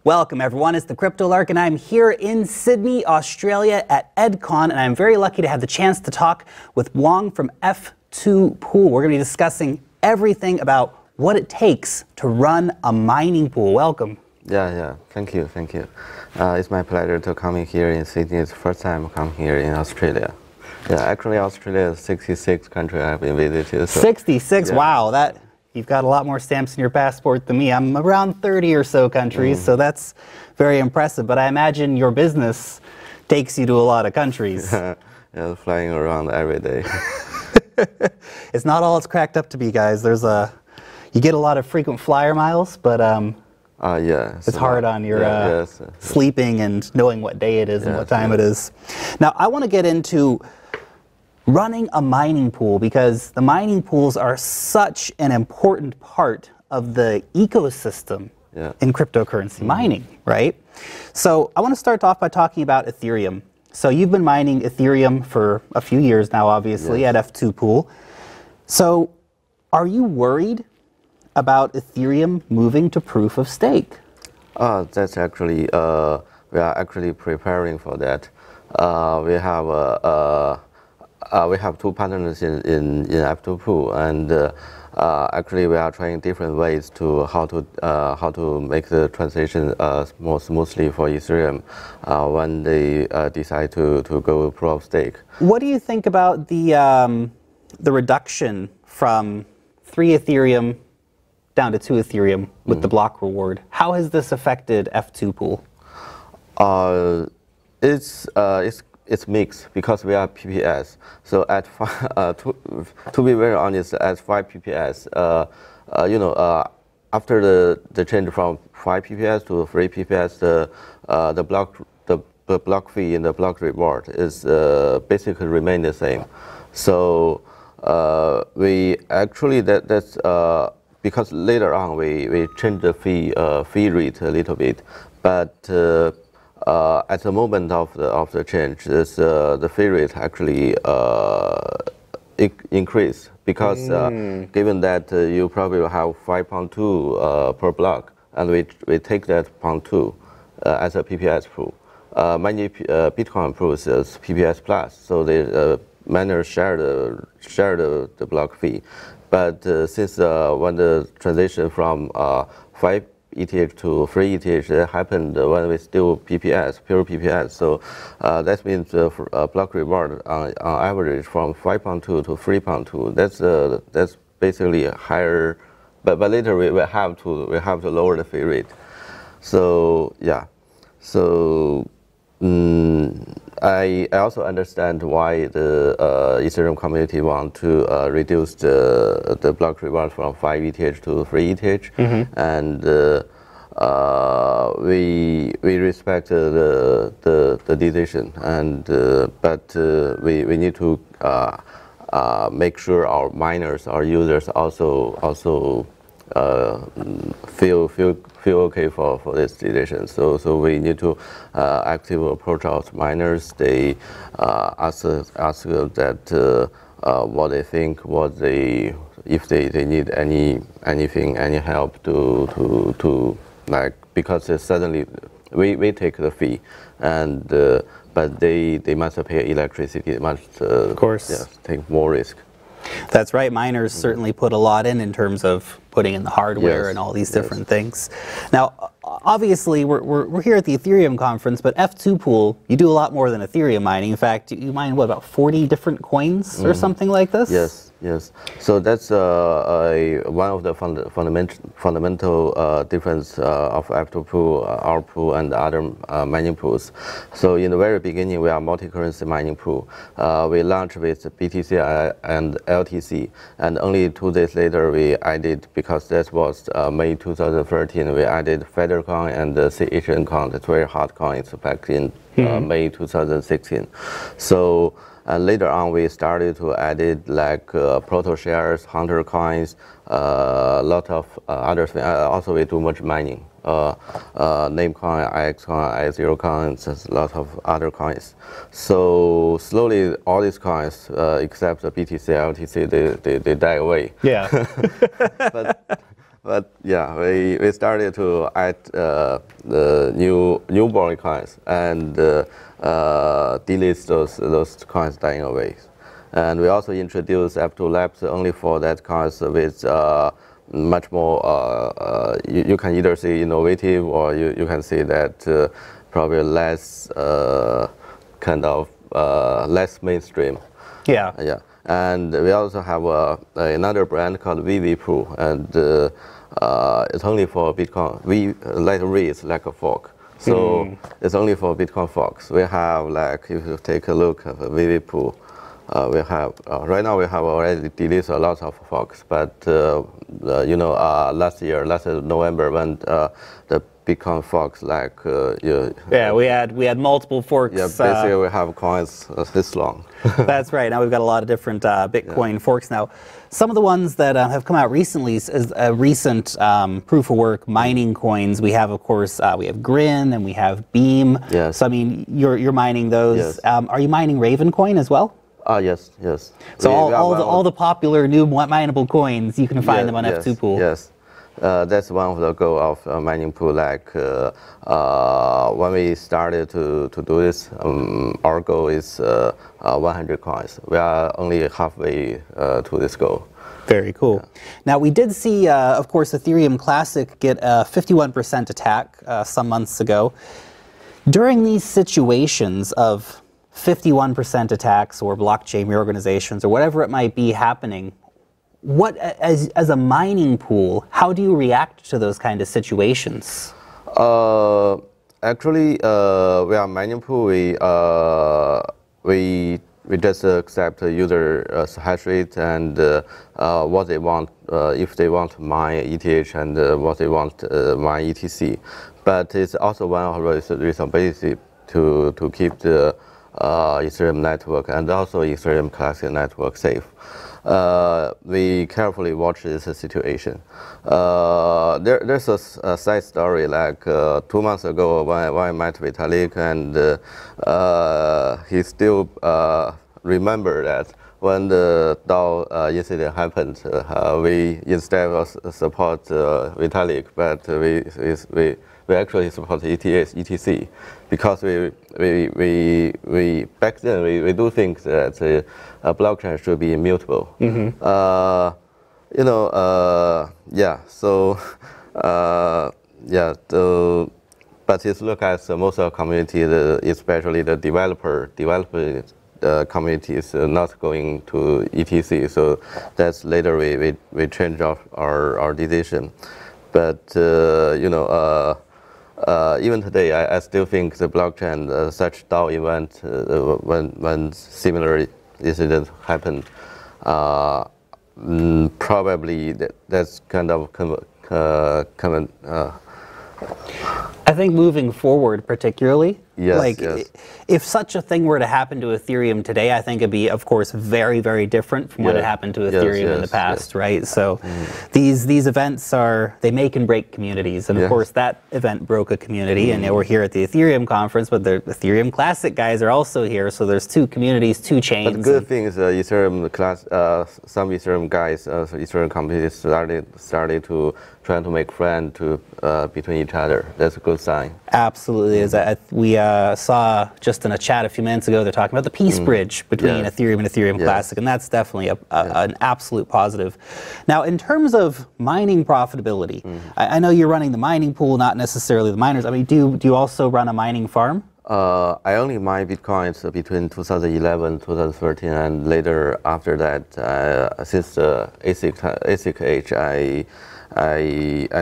Welcome everyone, it's the Crypto Lark and I'm here in Sydney, Australia at EdCon, and I'm very lucky to have the chance to talk with Wong from F2POOL. We're going to be discussing everything about what it takes to run a mining pool. Welcome. Yeah, thank you. It's my pleasure to come here in Sydney. It's the first time I come here in Australia. Yeah, actually Australia is 66 country I've been visited. So 66, yeah. Wow, you've got a lot more stamps in your passport than me. I'm around 30 or so countries, so that's very impressive. But I imagine your business takes you to a lot of countries. Yeah, flying around every day. It's not all it's cracked up to be, guys. You get a lot of frequent flyer miles, but it's hard on your sleeping and knowing what day it is and what time it is. Now, I want to get into running a mining pool because the mining pools are such an important part of the ecosystem in cryptocurrency mining, right? So I want to start off by talking about Ethereum. So you've been mining Ethereum for a few years now, obviously, at F2POOL. So are you worried about Ethereum moving to proof of stake? That's actually, we are actually preparing for that. We have two partners in F2POOL, and actually we are trying different ways to how to make the transition more smoothly for Ethereum when they decide to go proof of stake. What do you think about the reduction from 3 Ethereum down to 2 Ethereum with the block reward? How has this affected F2POOL? It's mixed because we are PPS. So at to be very honest, at 5 PPS, after the change from 5 PPS to 3 PPS, the block fee and the block reward is basically remain the same. So we actually that's because later on we changed the fee rate a little bit, but at the moment of the change, the fee rate actually increased because given that you probably will have 5.2 per block, and we take that 0.2 as a PPS pool. Many Bitcoin pools is PPS plus, so the miners share the block fee. But since when the transition from 5 ETH to 3 ETH happened when we still PPS, pure PPS. So that means block reward on average from 5.2 to 3.2. That's basically higher, but later we have to lower the fee rate. So yeah, so I also understand why the Ethereum community want to reduce the block reward from 5 ETH to 3 ETH, and we respect the decision, and but we need to make sure our miners, our users also feel okay for this decision. So we need to actively approach our miners. They ask that what they think, if they need anything, any help to like, because suddenly we take the fee, and but they must pay electricity, must of course take more risk. That's right. Miners certainly put a lot in terms of putting in the hardware and all these different things. Now, obviously, we're here at the Ethereum conference, but F2POOL, you do a lot more than Ethereum mining. In fact, you mine, what, about 40 different coins or something like this? Yes. So that's one of the fundamental difference of F2POOL, our pool, and other mining pools. So in the very beginning, we are multi-currency mining pool. We launched with BTC and LTC, and only 2 days later we added, because that was May 2013, we added Feathercoin and the CHN coin, that's very hot coins, back in May 2016. So later on, we started to add like proto shares, hunter coins, a lot of other things. Also, we do much mining. Namecoin, IXCoin, I0 coins, a lot of other coins. So slowly, all these coins, except the BTC, LTC, they die away. Yeah. But yeah, we started to add the newborn coins and delete those coins dying away. And we also introduced F2 Labs only for that coins with much more, you can either say innovative or you can say that probably less kind of less mainstream. Yeah. Yeah. And we also have another brand called d.tube, and it's only for Bitcoin. Letter V is like a fork, so it's only for Bitcoin forks. We have, like, if you take a look at d.tube, we have right now we have already deleted a lot of forks, but last November when the Bitcoin forks, like we had multiple forks. Yeah, basically we have coins this long. That's right. Now we've got a lot of different Bitcoin forks now. Some of the ones that have come out recently is a recent proof of work mining coins. We have, of course, we have Grin and we have Beam. Yes. So I mean, you're mining those. Yes. Are you mining Raven coin as well? Yes. So all the popular new mineable coins, you can find them on F2POOL. Yes. That's one of the goals of mining pool. Like when we started to do this, our goal is 100 coins. We are only halfway to this goal. Very cool. Yeah. Now we did see, of course, Ethereum Classic get a 51% attack some months ago. During these situations of 51% attacks or blockchain reorganizations or whatever it might be happening, what, as a mining pool, how do you react to those kind of situations? Actually, we are mining pool. We just accept the user's hash rate and what they want, if they want to mine ETH and what they want to mine ETC. But it's also one of the responsibility to keep the Ethereum network and also Ethereum Classic network safe. We carefully watch this situation. There's a side story, like 2 months ago when I met Vitalik, and he still remember that when the DAO incident happened, we instead of support Vitalik, but we actually support ETC, because we back then we do think that a blockchain should be immutable. But it's look at most of the community, especially the developer community is not going to ETC. So that's later we change our decision. But even today, I still think the blockchain, such DAO event, when similar incident happened, probably that's kind of common. I think moving forward, particularly, yes, if such a thing were to happen to Ethereum today, I think it'd be, of course, very, very different from what had happened to Ethereum in the past, right? So these events they make and break communities, and of course that event broke a community, and we're here at the Ethereum conference, but the Ethereum Classic guys are also here, so there's two communities, two chains. But the good thing is Ethereum some Ethereum guys, Ethereum communities started to try to make friends between each other. That's a good sign. Absolutely. We saw just in a chat a few minutes ago, they're talking about the peace bridge between Ethereum and Ethereum Classic, and that's definitely an absolute positive. Now, in terms of mining profitability, I know you're running the mining pool, not necessarily the miners. I mean, do you also run a mining farm? I only mine Bitcoins between 2011, 2013, and later after that, since the ASIC age, I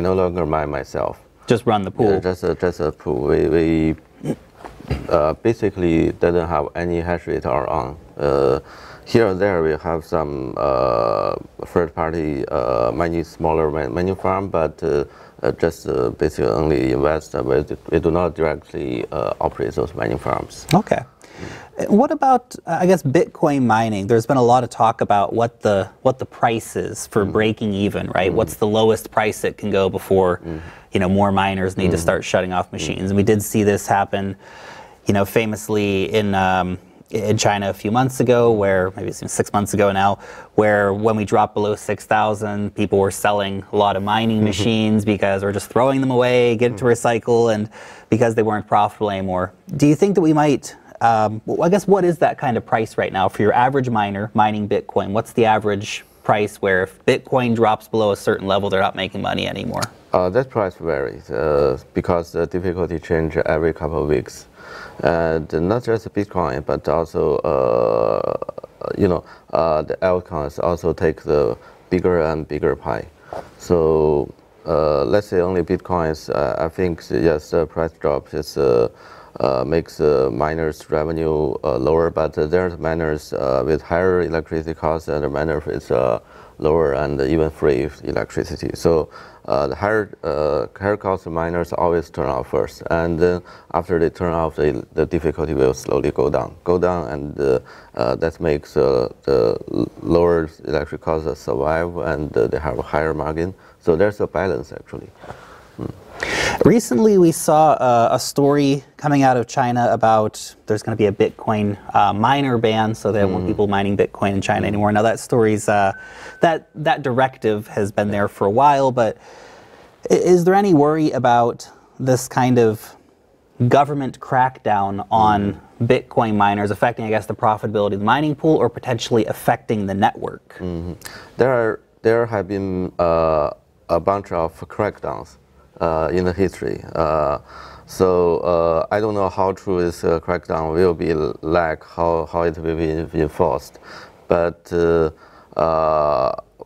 no longer mine myself. Just run the pool. Yeah, just a pool. We basically doesn't have any hash rate or on. Here and there we have some third-party smaller mining farm, but just basically only invest. We do not directly operate those mining farms. Okay. What about, I guess, Bitcoin mining? There's been a lot of talk about what the price is for breaking even, right? What's the lowest price it can go before, more miners need to start shutting off machines? And we did see this happen, famously in in China a few months ago, where maybe it's 6 months ago now, where when we dropped below 6,000, people were selling a lot of mining machines because or just throwing them away, get it to recycle, and because they weren't profitable anymore. Do you think that we might, well, I guess what is that kind of price right now for your average miner mining Bitcoin? What's the average price where if Bitcoin drops below a certain level, they're not making money anymore? That price varies because the difficulty changes every couple of weeks. And not just Bitcoin, but also, the altcoins also take the bigger and bigger pie. So let's say only Bitcoins, I think, yes, the price drop just makes miners' revenue lower, but there's miners with higher electricity costs and the miners with lower and even free electricity. So the higher cost miners always turn off first, and then after they turn off, the difficulty will slowly go down, and that makes the lower electric costs survive, and they have a higher margin. So there's a balance actually. Recently, we saw a story coming out of China about there's going to be a Bitcoin miner ban, so they don't want people mining Bitcoin in China anymore. Now, that story's that directive has been there for a while, but is there any worry about this kind of government crackdown on Bitcoin miners affecting, I guess, the profitability of the mining pool, or potentially affecting the network? There have been a bunch of crackdowns in the history. So I don't know how true this crackdown will be like, how it will be enforced. But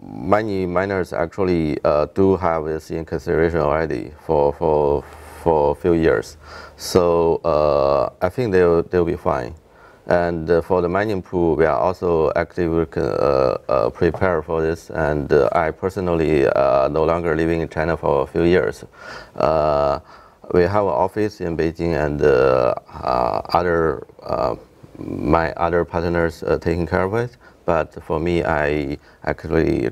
many miners actually do have this in consideration already for a few years. So I think they'll be fine. And for the mining pool, we are also actively prepared for this. And I personally no longer living in China for a few years. We have an office in Beijing, and my other partners taking care of it. But for me, I actually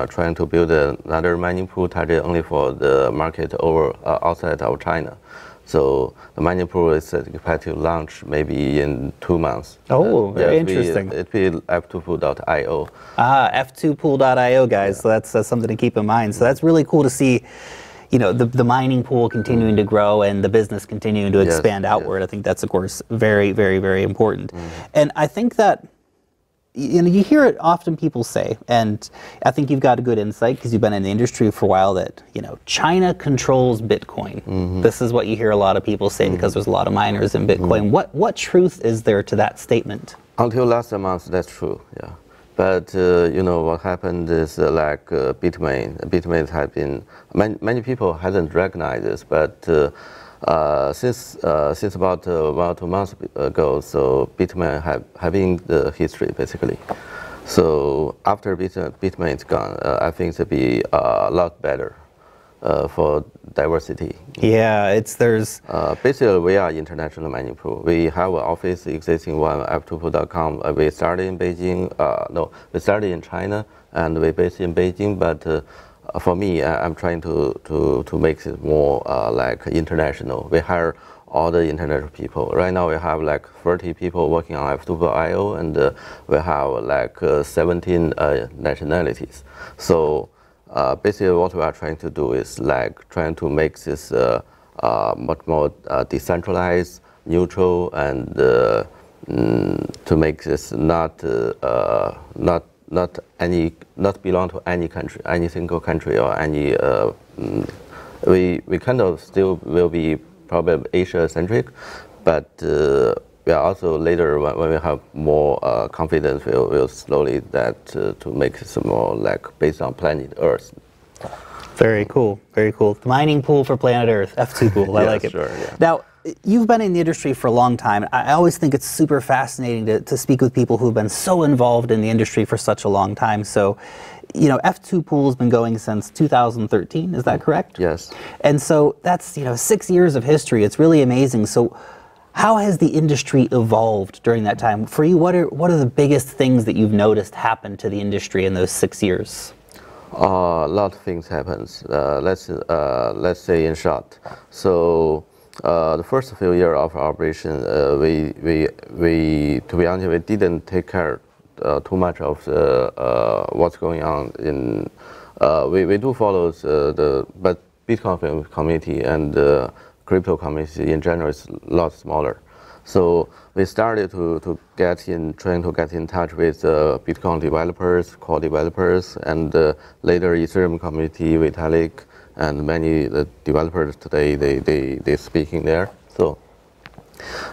trying to build another mining pool targeted only for the market outside of China. So the mining pool is expected to launch maybe in 2 months. Oh, very interesting. It'll be F2POOL.io. F2POOL.io, guys. So that's something to keep in mind. So that's really cool to see, the mining pool continuing to grow and the business continuing to expand outward. I think that's, of course, very, very, very important. And I think that, you hear it often people say, and I think you've got a good insight because you've been in the industry for a while, that, China controls Bitcoin. This is what you hear a lot of people say because there's a lot of miners in Bitcoin. What truth is there to that statement? Until last month, that's true, yeah. But, what happened is like Bitmain had been, many people hadn't recognized this, but since about 1 or 2 months ago, so Bitmain having the history basically. So after Bitmain is gone, I think it'll be a lot better for diversity. Yeah, there's basically we are international mining pool. We have an office existing one F2POOL.com. We started in Beijing. We started in China and we're based in Beijing, but. For me, I'm trying to make it more like international. We hire all the international people. Right now we have like 30 people working on F2POOL.io, and we have like 17 nationalities. So basically what we are trying to do is like trying to make this much more decentralized, neutral, and to make this not belong to any country, any single country, or any. We kind of still will be probably Asia centric, but we are also later when we have more confidence, we'll slowly to make it more like based on planet Earth. Very cool, very cool. The mining pool for planet Earth, F2POOL. I like it. Sure, yeah. Now, you've been in the industry for a long time. I always think it's super fascinating to speak with people who've been so involved in the industry for such a long time. So, F2POOL has been going since 2013, is that correct? Yes. And so that's, 6 years of history. It's really amazing. So how has the industry evolved during that time? For you, what are the biggest things that you've noticed happen to the industry in those 6 years? A lot of things happens. Let's say in short. So The first few years of operation, we to be honest, we didn't take care too much of the what's going on in. We do follow but Bitcoin community and crypto community in general is a lot smaller. So we started trying to get in touch with Bitcoin developers, core developers, and later Ethereum community, Vitalik, and many developers today they speaking there. So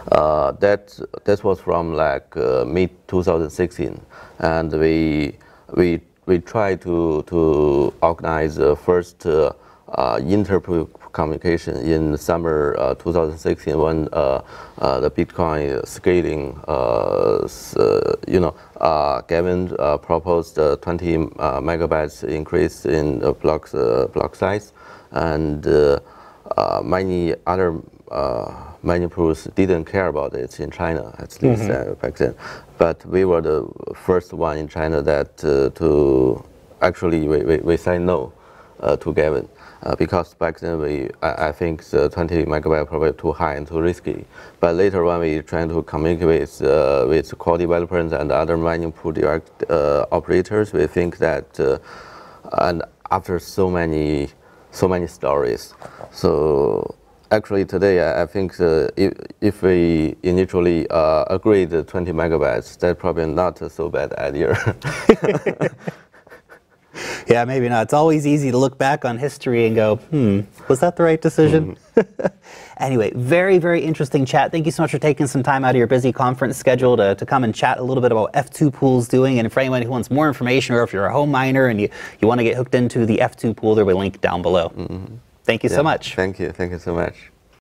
that was from like mid 2016, and we tried to organize the first inter-pool communication in summer 2016 when the Bitcoin scaling, Gavin proposed 20 megabytes increase in block size, and many other many pools didn't care about it in China, at least back then. But we were the first one in China that to actually we said no to Gavin. Because back then I think the 20 megabyte probably too high and too risky. But later when we trying to communicate with core developers and other mining pool direct operators, we think that and after so many stories, so actually today I think if we initially agreed 20 megabytes, that's probably not a so bad idea. Yeah, maybe not. It's always easy to look back on history and go, was that the right decision? Anyway, very, very interesting chat. Thank you so much for taking some time out of your busy conference schedule to come and chat a little bit about F2POOL's doing. And for anyone who wants more information, or if you're a home miner and you want to get hooked into the F2POOL, there will be a link down below. Thank you so much. Thank you so much.